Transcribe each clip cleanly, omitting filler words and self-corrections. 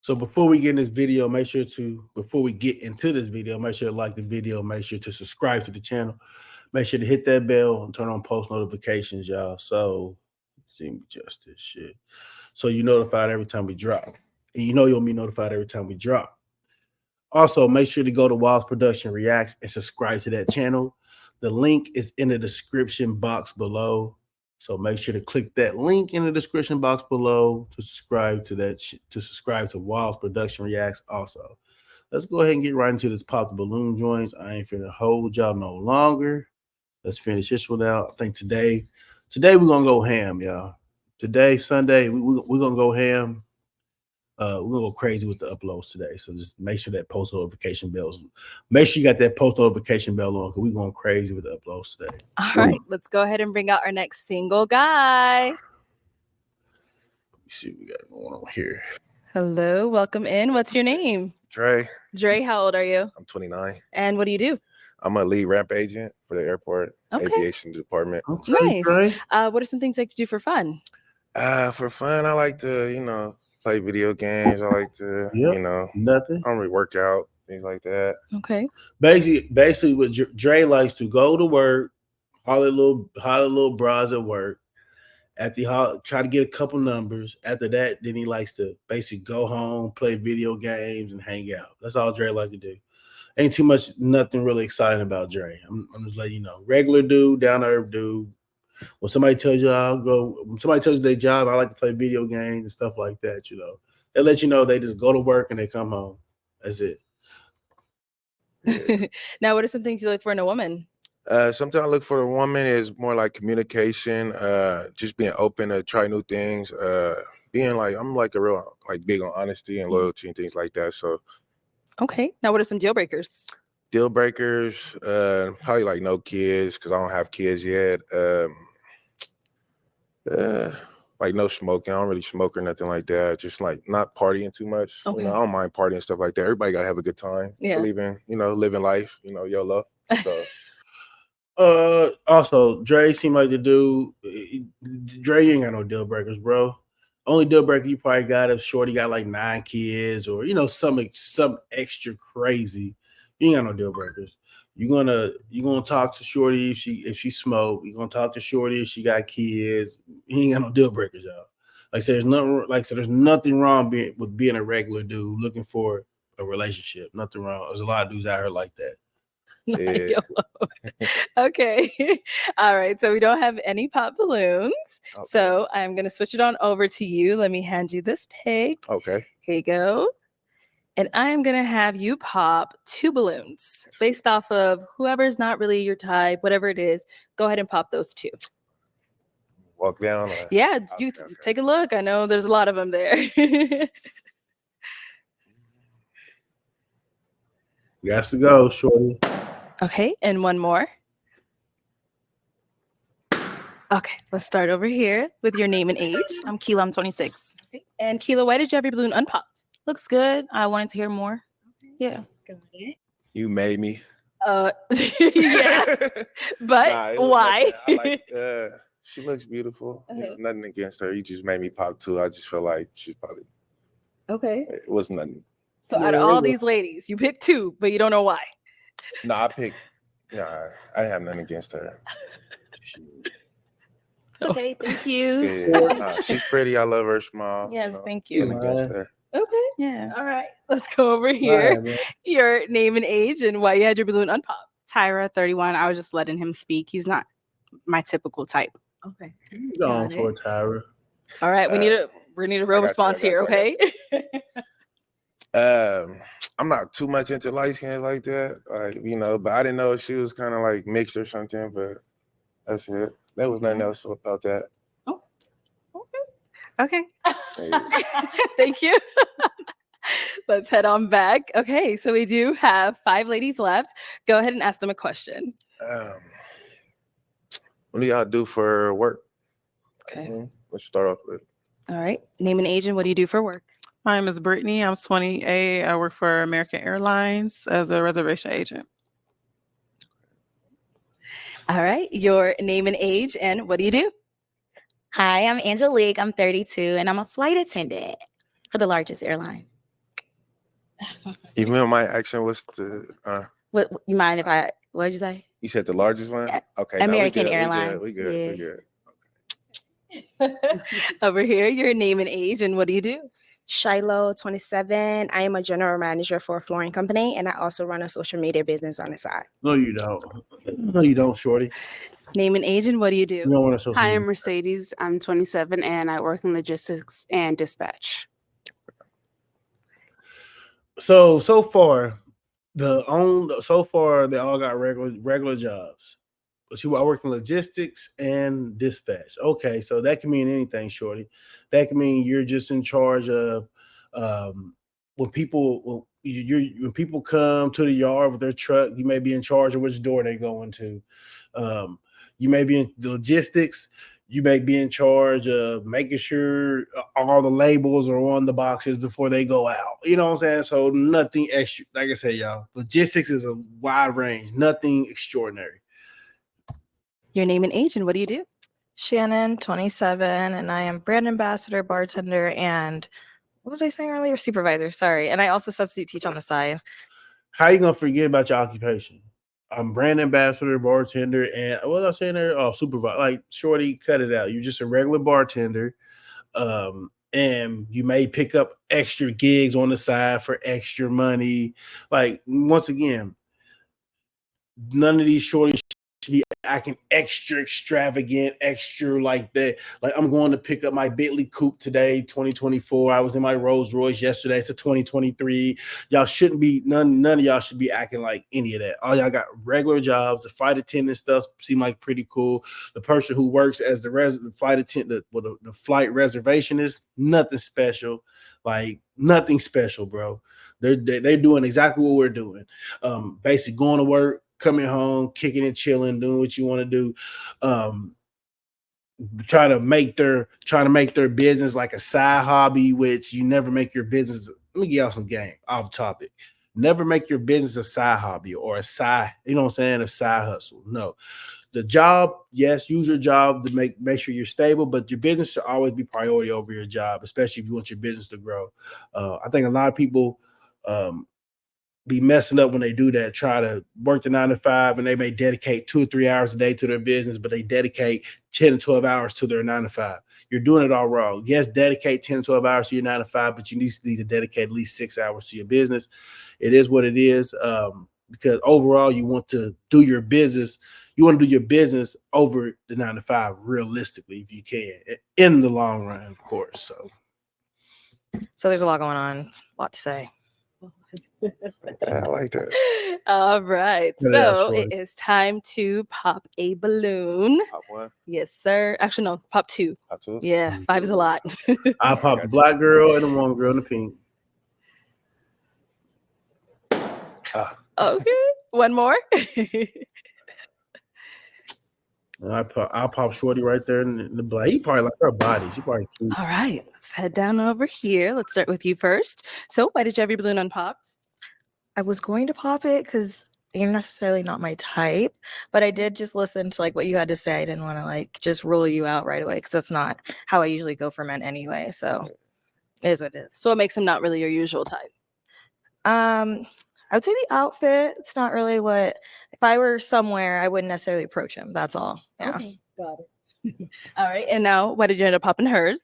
So before we get in this video, before we get into this video, make sure to like the video, make sure to subscribe to the channel, make sure to hit that bell and turn on post notifications, y'all. So, see me just this shit. So you're notified every time we drop. And you know you'll be notified every time we drop. Also, make sure to go to YPDWallz Production Reacts and subscribe to that channel. The link is in the description box below. So make sure to click that link in the description box below to subscribe to YPDWallz Production Reacts also. Let's go ahead and get right into this pop the balloon joints. I ain't finna hold y'all no longer. Let's finish this one out. I think today we're gonna go ham, y'all. Today, Sunday, we're gonna go ham. We're gonna go crazy with the uploads today. So just make sure that post notification bells. Make sure you got that post notification bell on because we're going crazy with the uploads today. All right, let's go ahead and bring out our next single guy. Let me see what we got going on here. Hello, welcome in. What's your name? Dre. Dre, how old are you? I'm 29. And what do you do? I'm a lead ramp agent for the airport aviation department. Okay, Nice. Dre. What are some things you like to do for fun? For fun, I like to, play video games. I like to, Nothing. I don't really work out, things like that. Okay. Basically, what Dre likes to go to work, holler little bras at work. After he try to get a couple numbers. After that, then he likes to basically go home, play video games, and hang out. That's all Dre like to do. Ain't too much, nothing really exciting about Dre. I'm just letting you know. Regular dude, down to earth dude. When somebody tells you when somebody tells you their job, I like to play video games and stuff like that, They let you know they just go to work and they come home. That's it. Yeah. Now, what are some things you look for in a woman? Something I look for a woman is more like communication, just being open to try new things, being like, I'm like a real, big on honesty and loyalty and things like that. So. Okay. Now, what are some deal breakers? Deal breakers, probably no kids because I don't have kids yet. No smoking. I don't really smoke or nothing like that. Just not partying too much. Okay. I don't mind partying and stuff like that. Everybody gotta have a good time. Yeah. Believe in, living life. YOLO. So. Also, Dre seemed like the dude. Dre ain't got no deal breakers, bro. Only deal breaker you probably got if Shorty got 9 kids or some extra crazy. You ain't got no deal breakers. You're gonna talk to Shorty if she smoke. You're gonna talk to Shorty if she got kids. He ain't got no deal breakers, y'all. There's nothing wrong with being a regular dude looking for a relationship. Nothing wrong. There's a lot of dudes out here like that. Yeah. Okay. All right. So we don't have any pop balloons. Okay. So I'm going to switch it on over to you. Let me hand you this pig. Okay. Here you go. And I'm going to have you pop 2 balloons based off of whoever's not really your type, whatever it is. Go ahead and pop those 2. Walk down. Yeah. You take a look. I know there's a lot of them there. You got to go, Shorty. Okay, and one more. Okay, let's start over here with your name and age. I'm Keela, I'm 26. Okay. And Keela, why did you have your balloon unpopped? Looks good. I wanted to hear more. Yeah. You made me. Yeah. But why? She looks beautiful. Nothing against her. You just made me pop 2. I just feel like she's probably. Okay. It was nothing. So out of all these ladies, you picked 2, but you don't know why. No, I didn't have nothing against her. Okay, thank you. Yeah, she's pretty. I love her smile. Yes, thank you. Nothing against her. Okay. Yeah. All right. Let's go over here. Right, your name and age and why you had your balloon unpopped. Tyra, 31. I was just letting him speak. He's not my typical type. Okay. Go on for it, Tyra. All right. We need a real response here, okay? I'm not too much into light skin like that, but I didn't know if she was kind of mixed or something, but that's it. There was nothing else about that. Oh, okay. Thank you. Let's head on back. Okay, so we do have 5 ladies left. Go ahead and ask them a question. What do y'all do for work? Okay. Let's start off with. All right. Name and age and what do you do for work? My name is Brittany. I'm 28. I work for American Airlines as a reservation agent. All right. Your name and age and what do you do? Hi, I'm Angelique. I'm 32 and I'm a flight attendant for the largest airline. Even though my accent was the What you mind if I? What did you say? you said the largest one? Yeah. Okay, no, American we Airlines. good. We good. Yeah. We good. Over here, your name and age, and what do you do? Shiloh, 27. I am a general manager for a flooring company, and I also run a social media business on the side. No, you don't. No, you don't, shorty. Name and age, and what do you do? You don't want to social Hi, media. I'm Mercedes. I'm 27 and I work in logistics and dispatch. So far they all got regular jobs. But you are working logistics and dispatch. Okay, so that can mean anything, shorty. That can mean you're just in charge of when people come to the yard with their truck, you may be in charge of which door they go into. You may be in logistics. You may be in charge of making sure all the labels are on the boxes before they go out. You know what I'm saying? So nothing extra. Like I said, y'all, logistics is a wide range. Nothing extraordinary. Your name and age, and what do you do? Shannon, 27, and I am brand ambassador, bartender, and what was I saying earlier? Supervisor, sorry. And I also substitute teach on the side. How you gonna forget about your occupation? I'm brand ambassador, bartender, and what was I saying there? Oh, supervisor. Like, shorty, cut it out. You're just a regular bartender. And you may pick up extra gigs on the side for extra money. Like, once again, none of these shorties should be acting extra extravagant, extra like that. Like, I'm going to pick up my Bentley coupe today, 2024. I was in my Rolls Royce yesterday. It's a 2023. Y'all shouldn't be, none of y'all should be acting like any of that. All y'all got regular jobs. The flight attendant stuff seem like pretty cool. The person who works as the flight attendant, the flight reservationist, nothing special. Like, nothing special, bro. They're doing exactly what we're doing. Basically going to work, coming home, kicking and chilling, doing what you want to do, trying to make their business like a side hobby, which you never make your business. Let me give y'all some game off topic. Never make your business a side hobby or a side, you know what I'm saying, a side hustle. No. The job, yes, use your job to make sure you're stable, but your business should always be priority over your job, especially if you want your business to grow. I think a lot of people be messing up when they do that, try to work the 9 to 5, and they may dedicate 2 or 3 hours a day to their business, but they dedicate 10 to 12 hours to their 9 to 5. You're doing it all wrong. Yes, dedicate 10 to 12 hours to your 9 to 5, but you need to dedicate at least 6 hours to your business. It is what it is, because overall you want to do your business. You want to do your business over the 9 to 5 realistically, if you can, in the long run, of course. So there's a lot going on, a lot to say. I like that. All right. Cut it out, So shorty. it is time to pop a balloon. Pop one, Yes, sir. Actually, no, pop 2. pop two. Yeah, 5 is a lot. I pop the black girl and the one girl in the pink. Okay. One more. I'll pop shorty right there in the black. He probably like her body. She probably cute. All right. Let's head down over here. Let's start with you first. So why did you have your balloon unpopped? I was going to pop it because you're necessarily not my type, but I did just listen to like what you had to say. I didn't want to like just rule you out right away because that's not how I usually go for men anyway. So it is what it is. So what makes him not really your usual type? I would say the outfit. It's not really what. If I were somewhere, I wouldn't necessarily approach him. That's all. Yeah. Okay, got it. All right. And now why did you end up popping hers?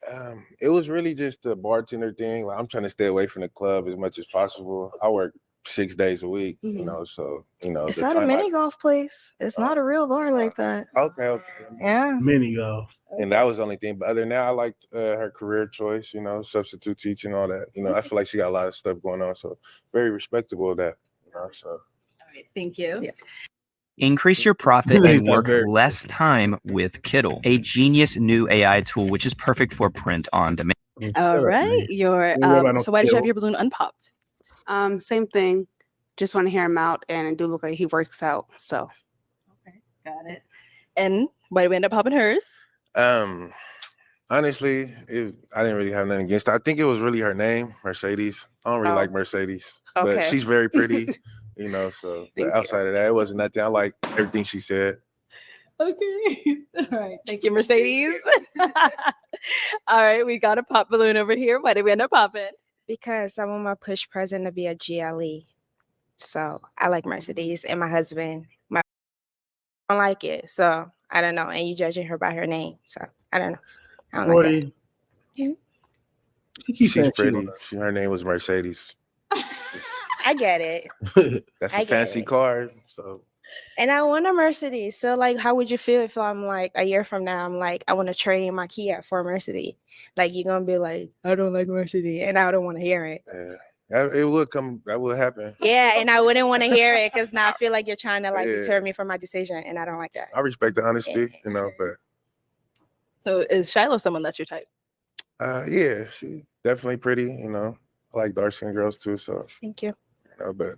It was really just the bartender thing. Like, I'm trying to stay away from the club as much as possible. I work 6 days a week, you know, so It's the not a time mini golf place. It's not a real bar like that. Okay. Yeah. Mini golf. And that was the only thing. But other than that, I liked her career choice, you know, substitute teaching, all that. You know, I feel like she got a lot of stuff going on. So very respectable of that, you know, so. All right. Thank you. Yeah. Increase your profit They and sound work very less time with Kiddle, a genius new AI tool which is perfect for print on demand. All right. Your Don't worry about no so why did you have kill. your balloon unpopped? Same thing. Just want to hear him out, and it do look like he works out. So Okay, got it. And why did we end up popping hers? Honestly, I didn't really have nothing against it. I think it was really her name, Mercedes. I don't really Oh. like Mercedes, but Okay. she's very pretty, you know, so Thank you. outside of that, it wasn't nothing. I like everything she said. Okay. All right. Thank you, Mercedes. All right. We got a pop balloon over here. Why did we end up popping? Because I want my push present to be a GLE. So I like Mercedes, and my husband, I don't like it. So I don't know. And you judging her by her name. So I don't know. I don't like that. Shorty, Yeah. you keep She's saying she pretty. Her name was Mercedes. I get it. That's I a get fancy it. car. So And I want a Mercedes. So like, how would you feel if I'm like a year from now, I'm like, I want to trade in my Kia for a Mercedes? Like you're gonna be like, I don't like Mercedes, and I don't want to hear it. it would come. That would happen. Yeah, and I wouldn't want to hear it because now I feel like you're trying to like Yeah. deter me from my decision, and I don't like that. I respect the honesty, but So is Shiloh someone that's your type? yeah, she definitely pretty. I like dark skinned girls too. So Thank you. but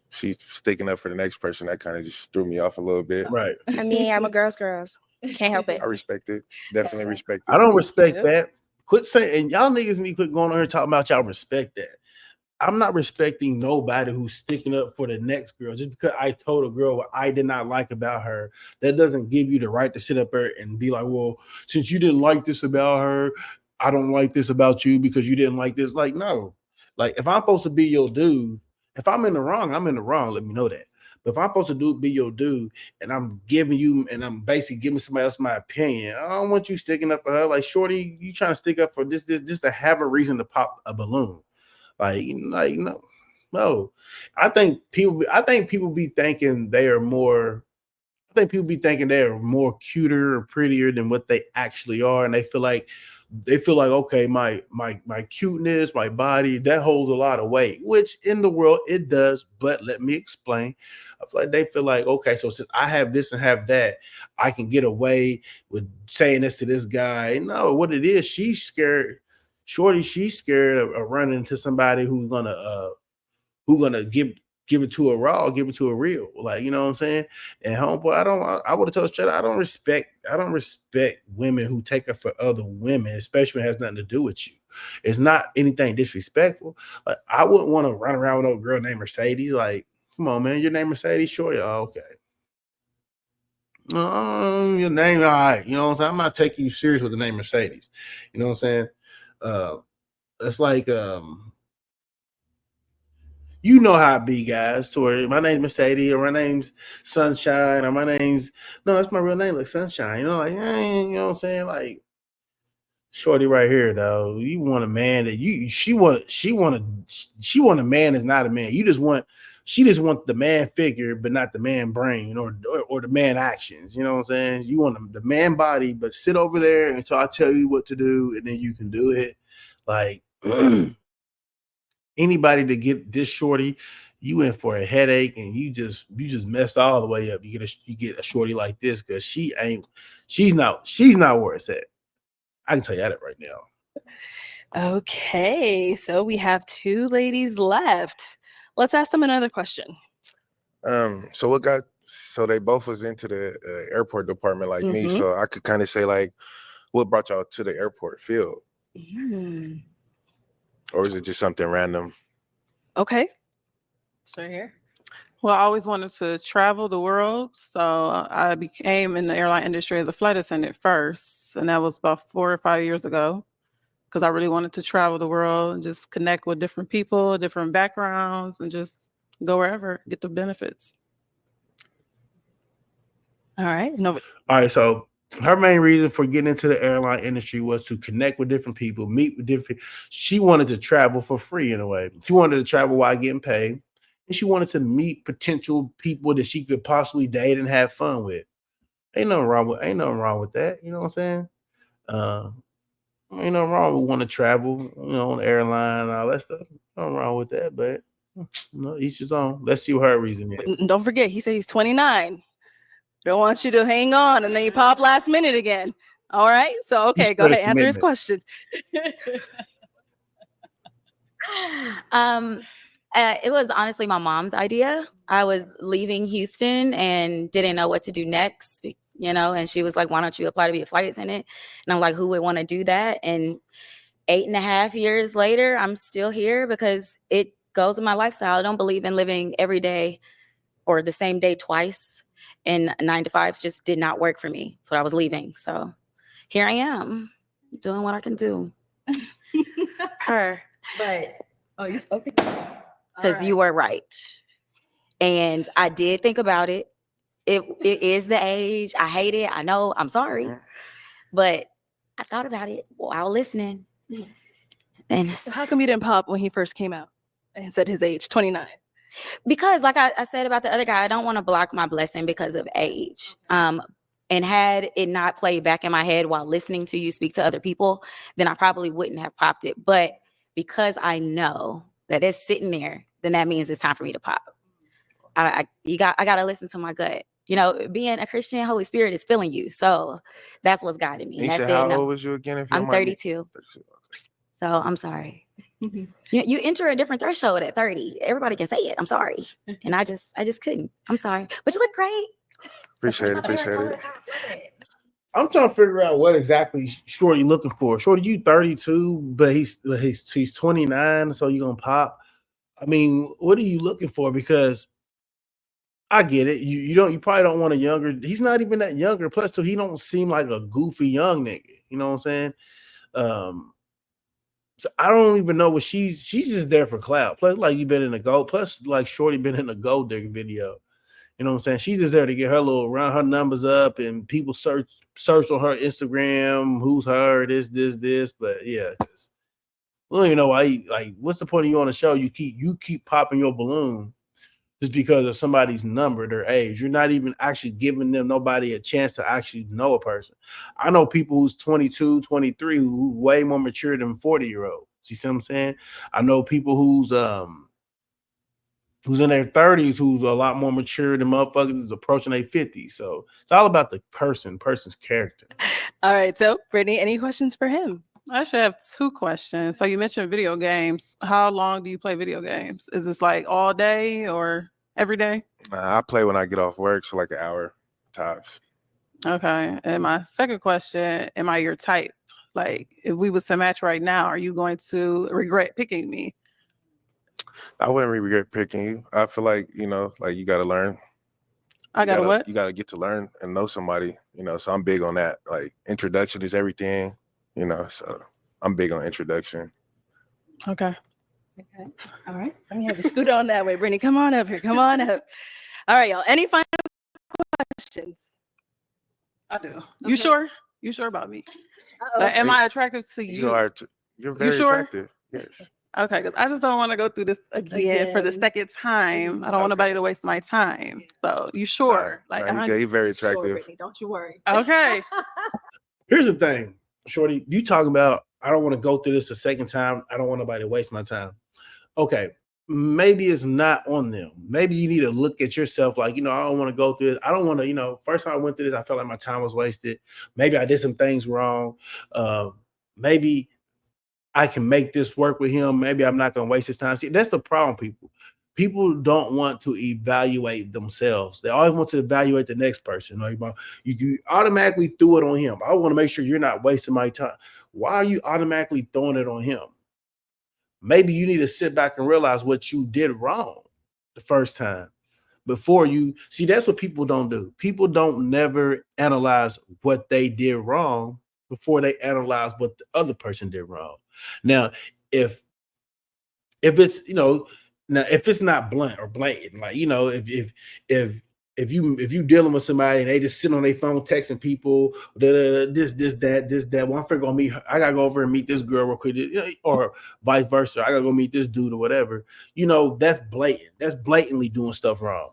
she's sticking up for the next person. That kind of just threw me off a little bit. Right. I mean, I'm a girls. Can't help it. I respect it. Definitely sir. respect it. I don't respect Yep. that. Quit saying, and y'all niggas need to quit going on here talking about y'all respect that. I'm not respecting nobody who's sticking up for the next girl just because I told a girl what I did not like about her. That doesn't give you the right to sit up there and be like, well, since you didn't like this about her, I don't like this about you because you didn't like this. Like, no. Like, if I'm supposed to be your dude, if I'm in the wrong, I'm in the wrong. Let me know that. But if I'm supposed to be your dude and I'm giving you and I'm basically giving somebody else my opinion, I don't want you sticking up for her. Like, shorty, you trying to stick up for this just to have a reason to pop a balloon. Like no. I think people be thinking they are more. I think people be thinking they are more cuter or prettier than what they actually are, and they feel like okay, my cuteness, my body, that holds a lot of weight, which in the world it does. But let me explain. I feel like they feel like, okay, so since I have this and have that, I can get away with saying this to this guy. No, what it is, she's scared. Shorty, she's scared of running into somebody who's gonna give it to her raw, give it to her real. Like, you know what I'm saying? And homeboy, I would have told straight, I don't respect women who take up for other women, especially when it has nothing to do with you. It's not anything disrespectful. Like, I wouldn't want to run around with a girl named Mercedes. Like, come on, man, your name Mercedes, Shorty. Oh, okay. Your name, all right. You know what I'm saying? I'm not taking you serious with the name Mercedes. You know what I'm saying? It's like you know how I be, guys. So my name's Mercedes, or my name's Sunshine, or that's my real name, like Sunshine. You know, like, you know what I'm saying? Like, shorty right here, though. You want a man that she want a man that's not a man. She just want the man figure, but not the man brain or the man actions. You know what I'm saying? You want the man body, but sit over there until I tell you what to do, and then you can do it. Like, anybody to get this shorty, you in for a headache, and you just messed all the way up. You get a shorty like this because she's not where it's at. I can tell you that right now. Okay, so we have 2 ladies left. Let's ask them another question. So they both was into the airport department like me. So I could kind of say, like, what brought y'all to the airport field? Or is it just something random? Okay. Start here. Well, I always wanted to travel the world, so I became in the airline industry as a flight attendant first, and that was about 4 or 5 years ago, because I really wanted to travel the world and just connect with different people, different backgrounds, and just go wherever, get the benefits. All right. All right. So her main reason for getting into the airline industry was to connect with different people, meet with different people. She wanted to travel for free in a way. She wanted to travel while getting paid. And she wanted to meet potential people that she could possibly date and have fun with. Ain't nothing wrong with that. You know what I'm saying? Ain't nothing wrong with want to travel, on the airline and all that stuff. Nothing wrong with that, but each his own. Let's see what her reason is. And don't forget, he said he's 29. Don't want you to hang on and then you pop last minute again. All right. So, okay, go ahead. Answer his question. It was honestly my mom's idea. I was leaving Houston and didn't know what to do next, and she was like, why don't you apply to be a flight attendant? And I'm like, who would want to do that? And 8.5 years later, I'm still here because it goes with my lifestyle. I don't believe in living every day or the same day twice. And 9 to 5s just did not work for me. That's what I was leaving. So here I am doing what I can do. But Oh, you okay? because you were right. And I did think about it. It is the age. I hate it. I know. I'm sorry. But I thought about it while listening. And So how come you didn't pop when he first came out and said his age, 29? because like I said about the other guy, I don't want to block my blessing because of age. And had it not played back in my head while listening to you speak to other people, then I probably wouldn't have popped it. But because I know that it's sitting there, then that means it's time for me to pop. I gotta listen to my gut. You know, being a Christian, Holy Spirit is filling you. So that's what's guiding me. You That's said it. how No, old was you again? If you I'm don't mind me- 32. So I'm sorry. You enter a different threshold at 30. Everybody can say it. I'm sorry. And I just couldn't. I'm sorry. But you look great. Appreciate it. I'm trying to figure out what exactly Shorty looking for. Shorty, you 32, but he's 29, so you gonna pop. I mean, what are you looking for? Because I get it. You probably don't want a younger. He's not even that younger. Plus, too, he don't seem like a goofy young nigga. You know what I'm saying? So I don't even know what she's just there for clout. Plus, like you been in a gold. Plus, like Shorty been in a gold digger video. You know what I'm saying? She's just there to get her little run her numbers up, and people search on her Instagram, who's her, this. But yeah, we don't even know why. Like, what's the point of you on the show? You keep popping your balloon just because of somebody's number, their age. You're not even actually giving them nobody a chance to actually know a person. I know people who's 22, 23 who way more mature than 40-year-olds. You see what I'm saying? I know people who's in their 30s who's a lot more mature than motherfuckers is approaching their 50s. So it's all about the person's character. All right. So, Brittany, any questions for him? I actually have two questions. So you mentioned video games. How long do you play video games? Is this like all day or every day? I play when I get off work, so like an hour tops. Okay. And my second question, am I your type? Like, if we was to match right now, are you going to regret picking me? I wouldn't regret picking you. I feel like, like you got to learn. I got to what? You got to get to learn and know somebody, so I'm big on that. Like, introduction is everything, so I'm big on introduction. Okay. All right. Let me have a scooter on that way. Brittany, come on up here. Come on up. All right, y'all. Any final questions? I do. Okay. You sure? You sure about me? Uh-oh. Like, am I attractive to you? You're very sure? attractive. Yes. Okay, because I just don't want to go through this again for the second time. I don't want nobody to waste my time. So you sure? He's very Sure, attractive. Brittany, don't you worry. Okay. Here's the thing, Shorty. You talking about I don't want to go through this a second time. I don't want nobody to waste my time. Okay, maybe it's not on them. Maybe you need to look at yourself like, I don't want to go through this. I don't want to, first time I went through this, I felt like my time was wasted. Maybe I did some things wrong. Maybe I can make this work with him. Maybe I'm not going to waste his time. See, that's the problem, people. People don't want to evaluate themselves. They always want to evaluate the next person. You automatically threw it on him. I want to make sure you're not wasting my time. Why are you automatically throwing it on him? Maybe you need to sit back and realize what you did wrong the first time before you see. That's what people don't do. People don't never analyze what they did wrong before they analyze what the other person did wrong. Now, if it's if it's not blunt or blatant, like if you dealing with somebody and they just sitting on their phone texting people, this that, one finger on me, I gotta go over and meet this girl real quick, or vice versa, I gotta go meet this dude or whatever. That's blatant. That's blatantly doing stuff wrong.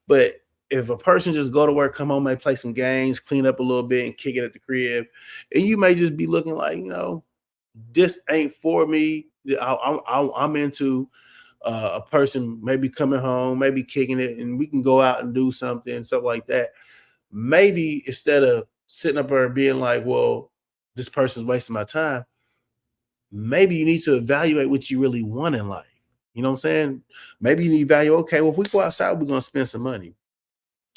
But if a person just go to work, come home, may play some games, clean up a little bit, and kick it at the crib, and you may just be looking like, this ain't for me. I'm into a person maybe coming home, maybe kicking it, and we can go out and do something, stuff like that. Maybe instead of sitting up there and being like, well, this person's wasting my time, maybe you need to evaluate what you really want in life. You know what I'm saying? Maybe you need to evaluate, okay, well, if we go outside, we're going to spend some money.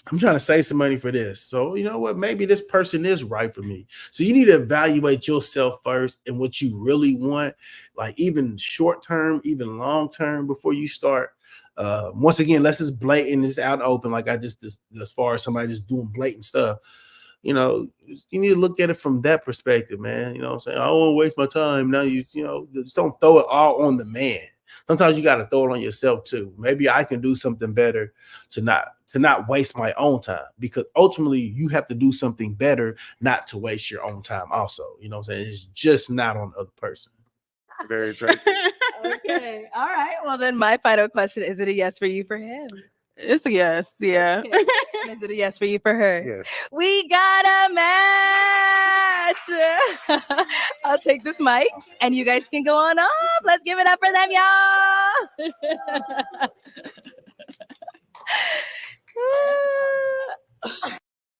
I'm trying to save some money for this. So, you know what? Maybe this person is right for me. So you need to evaluate yourself first and what you really want, like even short term, even long term, before you start. Once again, unless it's blatant, it's out open, like as far as somebody just doing blatant stuff. you know, you need to look at it from that perspective, man. You know what I'm saying? I don't want to waste my time. Now you know, just don't throw it all on the man. Sometimes you got to throw it on yourself too. Maybe I can do something better to not waste my own time, because ultimately you have to do something better not to waste your own time also. You know what I'm saying? It's just not on the other person. Very attractive. Okay. All right. Well, then my final question, is it a yes for you for him? It's a yes. Yeah. Okay. And is it a yes for you for her? Yes. We got a match. I'll take this mic and you guys can go on up. Let's give it up for them, y'all.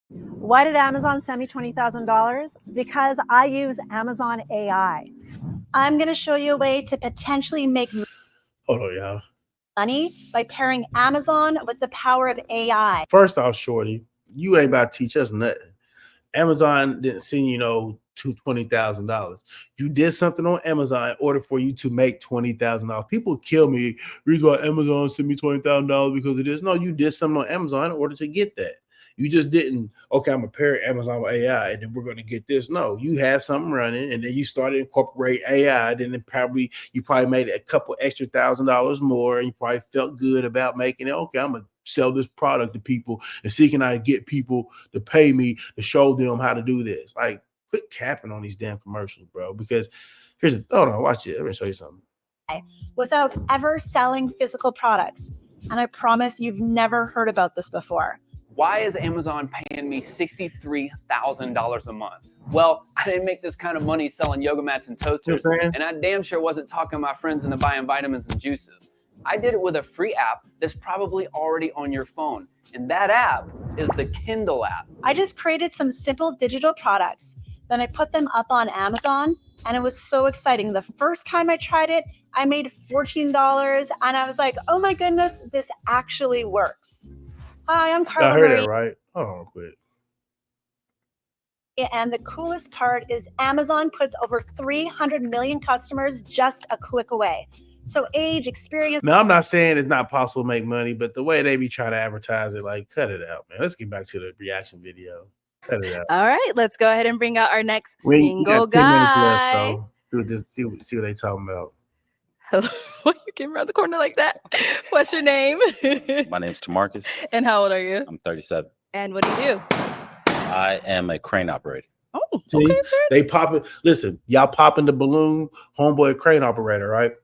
Why did Amazon send me $20,000? Because I use Amazon AI. I'm going to show you a way to potentially make Hold on, y'all. money by pairing Amazon with the power of AI. First off, shorty, you ain't about to teach us nothing. Amazon didn't send you no $20,000. You did something on Amazon in order for you to make $20,000. People kill me. Reason why Amazon sent me $20,000 because of this. No, you did something on Amazon in order to get that. You just didn't, okay, I'm gonna pair Amazon with AI and then we're gonna get this. No, you had something running and then you started to incorporate AI. Then you probably made a couple extra $1,000 more and you probably felt good about making it. Okay, I'm gonna sell this product to people and see can I get people to pay me to show them how to do this. Like, quit capping on these damn commercials, bro. Because hold on, watch it. Let me show you something. Without ever selling physical products. And I promise you've never heard about this before. Why is Amazon paying me $63,000 a month? Well, I didn't make this kind of money selling yoga mats and toasters, and I damn sure wasn't talking to my friends into buying vitamins and juices. I did it with a free app that's probably already on your phone, and that app is the Kindle app. I just created some simple digital products. Then I put them up on Amazon, and it was so exciting. The first time I tried it, I made $14, and I was like, oh my goodness, this actually works. Hi, I'm Carla I heard Marie. that right. Hold on, quick. And the coolest part is Amazon puts over 300 million customers just a click away. So age, experience. Now, I'm not saying it's not possible to make money, but the way they be trying to advertise it, like, cut it out, man. Let's get back to the reaction video. Cut it out. All right, let's go ahead and bring out our next We single got 10 minutes guy. left, though. Just see what they talking about. Hello. You came around the corner like that. What's your name? My name's Tamarcus. And how old are you? I'm 37. And what do you do? I am a crane operator. Oh, See, okay. they popping. Listen, y'all popping the balloon, homeboy crane operator, right?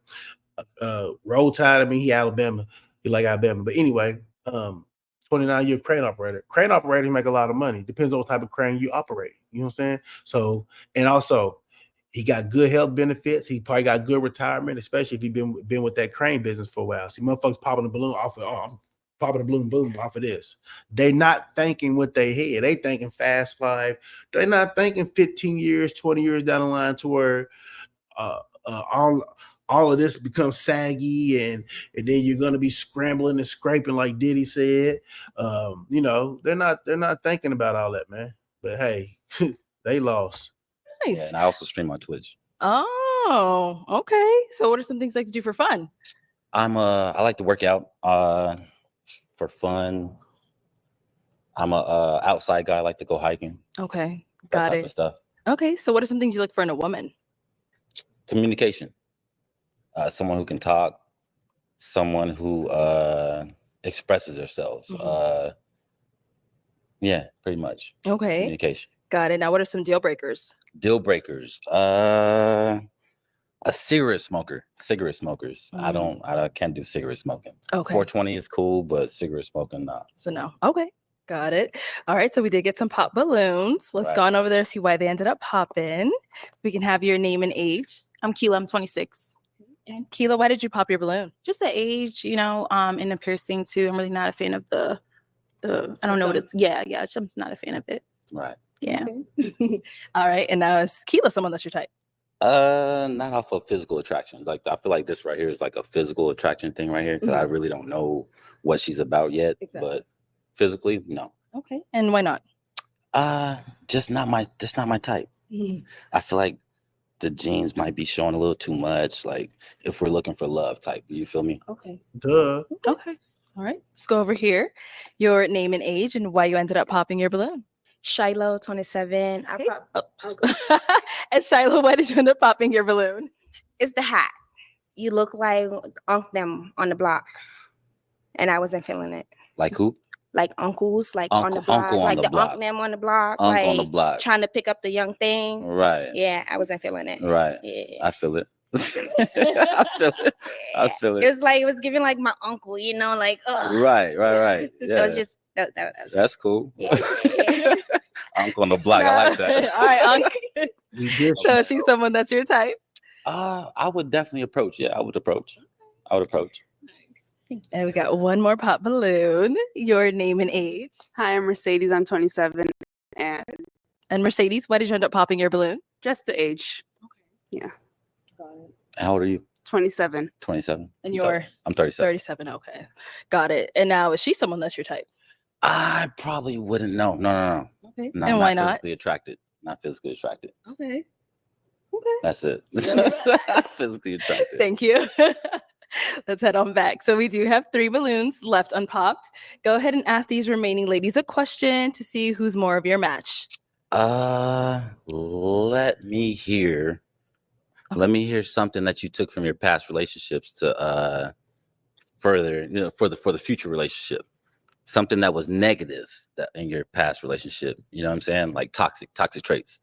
Roll Tide. I mean, he Alabama. He like Alabama. But anyway, 29-year crane operator. Crane operators make a lot of money. Depends on what type of crane you operate. You know what I'm saying? So, and also, he got good health benefits. He probably got good retirement, especially if he's been with that crane business for a while. See, motherfuckers popping the balloon off of, I'm popping the balloon boom off of this. They not thinking what they head. They thinking fast life. They're not thinking 15 years, 20 years down the line to where all of this becomes saggy and then you're gonna be scrambling and scraping like Diddy said. You know, they're not thinking about all that, man. But hey, they lost. Nice. Yeah, and I also stream on Twitch. Oh, okay. So what are some things you like to do for fun? I like to work out for fun. I'm a outside guy. I like to go hiking. Okay, That got type it. of stuff. Okay, so what are some things you look for in a woman? Communication. Someone who can talk. Someone who expresses themselves. Yeah, pretty much. Okay, Communication. got it. Now, what are some deal breakers? Deal breakers. A cigarette smoker. Cigarette smokers. I can't do cigarette smoking. Okay. 420 is cool, but cigarette smoking, nah. So no. Okay, got it. All right, so we did get some pop balloons. Let's go on over there, see why they ended up popping. We can have your name and age. I'm Keela. I'm 26. And Keela, why did you pop your balloon? Just the age, you know, and the piercing too. I'm really not a fan of the I don't know what it's. Yeah. I'm just not a fan of it. Right. Yeah. All right, and now is Keela someone that's your type? Not off of physical attraction. Like I feel like this right here is like a physical attraction thing right here because I really don't know what she's about yet. Exactly. But physically, no. Okay, and why not? Just not my type. I feel like the jeans might be showing a little too much. Like if we're looking for love type, you feel me? Okay. Duh. Okay. All right. Let's go over here. Your name and age and why you ended up popping your balloon. Shiloh, 27. Okay. And Shiloh, why did you end up popping your balloon? It's the hat. You look like Unc them on the block. And I wasn't feeling it. Like who? Like uncles, like on the Uncle- block. uncle on like the the block. Unc them on the block. Unc like on the block. trying to pick up the young thing. Right. Yeah, I wasn't feeling it. Right. Yeah. I feel it. I feel it. I feel It it. was like it was giving like my uncle, you know, like ugh. Right. Yeah. That was just that was That's cool. yeah. Uncle on the block. I like that. All right, Unc. So is she someone that's your type? I would definitely approach. Yeah, I would approach. And we got one more pop balloon. Your name and age. Hi, I'm Mercedes. I'm 27. And Mercedes, why did you end up popping your balloon? just the age. Yeah. How old are you? 27. 27. And you're I'm 37. 37. Okay. Got it. And now is she someone that's your type? I probably wouldn't know. No. Okay. No, and why not not? physically attracted. Not physically attracted. Okay. That's it. Physically attracted. Thank you. Let's head on back. So we do have 3 balloons left unpopped. Go ahead and ask these remaining ladies a question to see who's more of your match. Let me hear. Let me hear something that you took from your past relationships to further, for the future relationship. Something that was negative that in your past relationship. You know what I'm saying? Like toxic traits.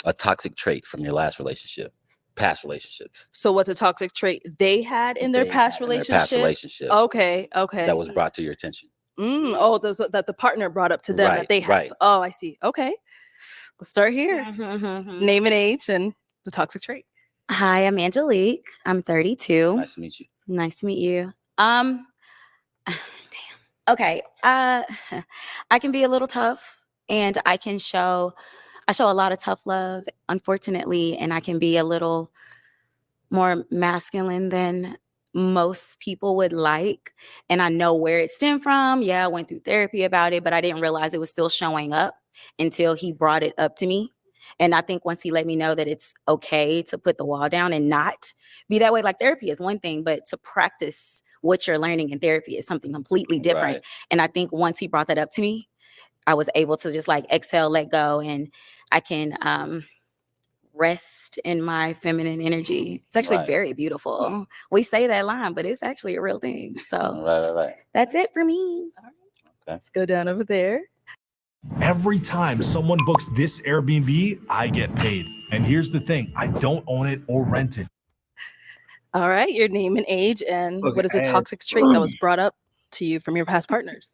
A toxic trait from your last relationship, past relationships. So what's a toxic trait they had in their past relationship? Okay. That was brought to your attention. Those that the partner brought up to them that they have. Right. Oh, I see. Okay. Let's start here. Name and age and the toxic trait. Hi, I'm Angelique. I'm 32. Nice to meet you. Nice to meet you. Damn. Okay. I can be a little tough and I show a lot of tough love, unfortunately, and I can be a little more masculine than most people would like. And I know where it stemmed from. Yeah, I went through therapy about it, but I didn't realize it was still showing up until he brought it up to me. And I think once he let me know that it's okay to put the wall down and not be that way, like therapy is one thing, but to practice what you're learning in therapy is something completely different. Right. And I think once he brought that up to me, I was able to just like exhale, let go, and I can rest in my feminine energy. It's actually very beautiful. We say that line, but it's actually a real thing. So Right. that's it for me. Let's go down over there. Every time someone books this Airbnb, I get paid. And here's the thing, I don't own it or rent it. All right, your name and age, and Okay, what is a toxic trait that was brought up to you from your past partners?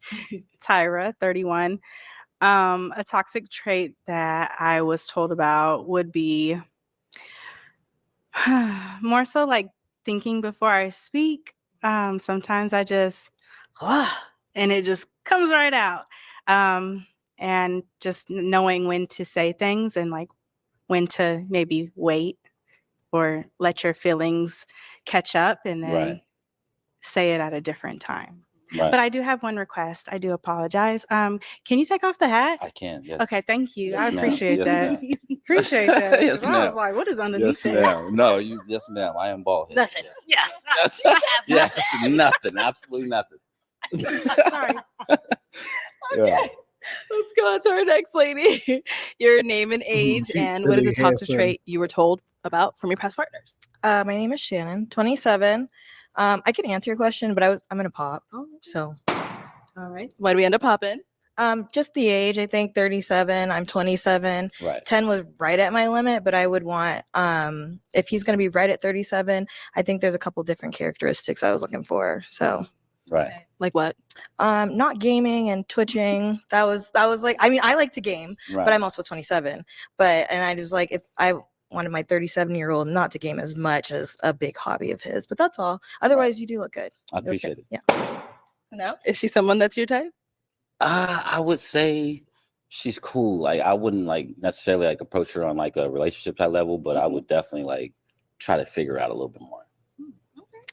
Tyra, 31. A toxic trait that I was told about would be more so like thinking before I speak. Sometimes I just, and it just comes right out. And just knowing when to say things and like when to maybe wait or let your feelings catch up and then say it at a different time. Right. But I do have one request. I do apologize. Can you take off the hat? I can. Yes. Okay, thank you. Yes, I ma'am. appreciate Yes, that. ma'am. Appreciate that. Yes, 'Cause I ma'am. was like, what is underneath Yes, it? ma'am. No, yes, ma'am. I am bald headed. Nothing. Yes. Yes, nothing. Absolutely nothing. Sorry. Yeah. Let's go on to our next lady. Your name and age, and what is a toxic trait you were told about from your past partners? My name is Shannon, 27. I can answer your question, but I'm gonna pop. So all right. Why do we end up popping? Just the age, I think 37. I'm 27. Right. 10 was right at my limit, but I would want if he's gonna be right at 37, I think there's a couple different characteristics I was looking for. So right. Like what? Not gaming and twitching. That was like, I mean, I like to game, but I'm also 27. And I was like, if I wanted my 37-year-old not to game as much as a big hobby of his, but that's all. Otherwise, you do look good. I appreciate it. Yeah. So now, is she someone that's your type? I would say she's cool. Like I wouldn't like necessarily like approach her on like a relationship type level, but I would definitely like try to figure out a little bit more.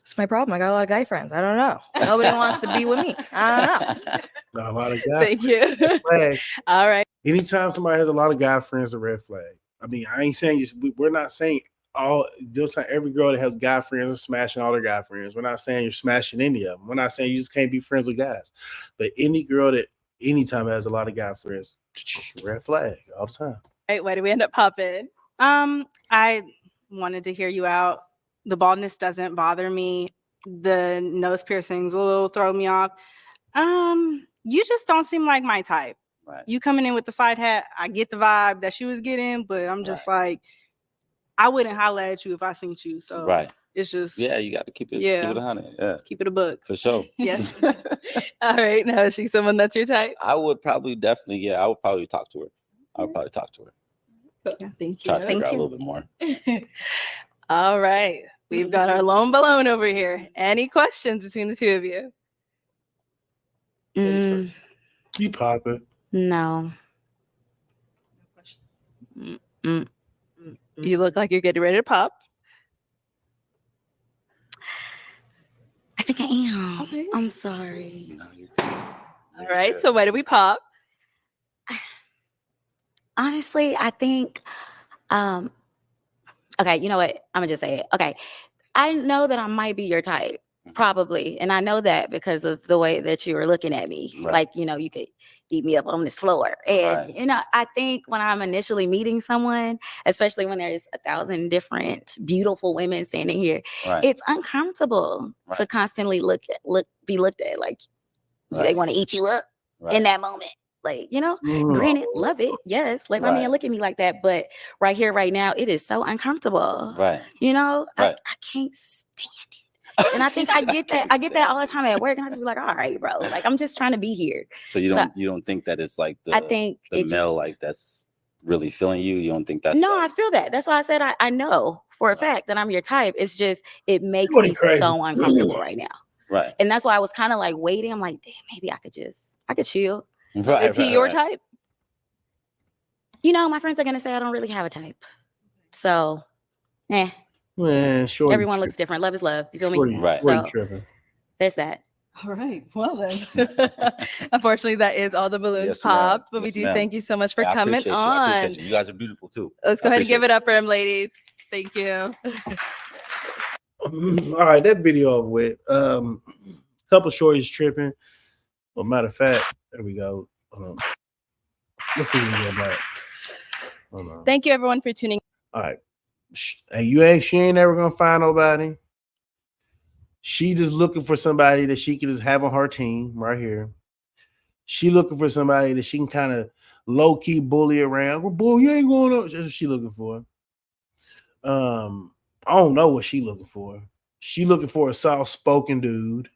It's my problem. I got a lot of guy friends. I don't know. Nobody wants to be with me. I don't know. Not a lot of guys. Thank you. Flag. All right. Anytime somebody has a lot of guy friends, a red flag. I mean, I ain't saying we're not saying every girl that has guy friends is smashing all their guy friends. We're not saying you're smashing any of them. We're not saying you just can't be friends with guys. But any girl that anytime has a lot of guy friends, red flag all the time. Right, why do we end up popping? I wanted to hear you out. The baldness doesn't bother me. The nose piercings will throw me off. You just don't seem like my type. Right. You coming in with the side hat, I get the vibe that she was getting, but I'm just like, I wouldn't holler at you if I seen you. So Right. it's just You got to keep it. Yeah. Keep it 100. Yeah. keep it a book. For sure. Yes. All right, now is she someone that's your type? I would probably definitely. Yeah. I would probably talk to her. I would probably talk to her. Yeah, thank Try you. to figure out a little bit more. All right, we've got our lone Ballon over here. Any questions between the two of you? You pop it. No. You look like you're getting ready to pop. I think I am. Okay. I'm sorry. All right, so why do we pop? Honestly, I think, okay, you know what? I'm gonna just say it. Okay. I know that I might be your type, probably. And I know that because of the way that you were looking at me. Right. Like, you could eat me up on this floor. And, Right. I think when I'm initially meeting someone, especially when there's 1,000 different beautiful women standing here, Right. it's uncomfortable to Right. constantly be looked at like they Right. want to eat you up Right. in that moment. Like, granted, love it. Yes. Let my man Right. look at me like that. But right here, right now, it is so uncomfortable. Right. I Right. can't stand it. And I think I get that. I get that all the time at work. And I just be like, all right, bro. Like, I'm just trying to be here. So you don't think that it's like I think the it male just- like that's really feeling you? You don't think that's No, like, I feel that. That's why I said I know for a fact that I'm your type. It's just, it makes You're me crazy. so uncomfortable right now. right? And that's why I was kind of like waiting. I'm like, damn, maybe I could chill. Right. Is he right, your right. type? My friends are going to say I don't really have a type. So, Man, shorty everyone looks different. Love is love. You feel me? Shorty, Right. shorty So- tripping. There's that. All right. Well then, unfortunately, that is all the balloons Yes, ma'am. popped. But we Yes, do ma'am. thank you so much for Yeah, I coming appreciate you. I on. appreciate you. You guys are beautiful too. Let's go I ahead and give appreciate it up for him, ladies. Thank you. All right, that video over with. Couple shorties tripping. Well, matter of fact, there we go. Let's see what we got back. Hold on. Thank you, everyone, for tuning. All right. Hey, she ain't never gonna find nobody. She just looking for somebody that she can just have on her team right here. She looking for somebody that she can kind of low-key bully around. Well, boy, you ain't going on. That's what she looking for. I don't know what she looking for. She looking for a soft-spoken dude.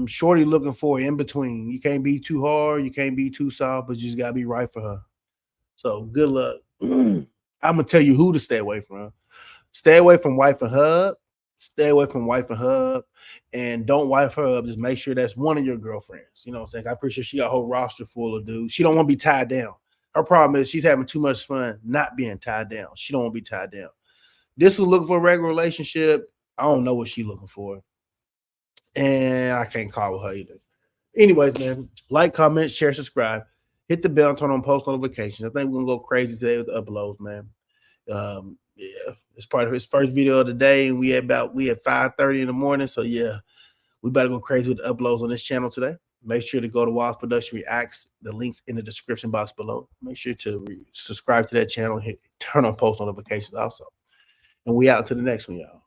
Shorty looking for in between. You can't be too hard, you can't be too soft, but you just gotta be right for her. So good luck. I'm gonna tell you who to stay away from. Stay away from wife and hub. Stay away from wife and hub, and don't wife her up. Just make sure that's one of your girlfriends. You know what I'm saying? I'm pretty sure she got a whole roster full of dudes. She don't want to be tied down. Her problem is she's having too much fun not being tied down. She don't want to be tied down. This was looking for a regular relationship. I don't know what she's looking for. And I can't call with her either. Anyways, man, like, comment, share, subscribe. Hit the bell and turn on post notifications. I think we're going to go crazy today with the uploads, man. Yeah, it's part of his first video of the day, and we at 5:30 in the morning. So yeah, we better go crazy with the uploads on this channel today. Make sure to go to YPDWallz Production Reacts. The links in the description box below. Make sure to subscribe to that channel. Turn on post notifications also. And we out to the next one, y'all.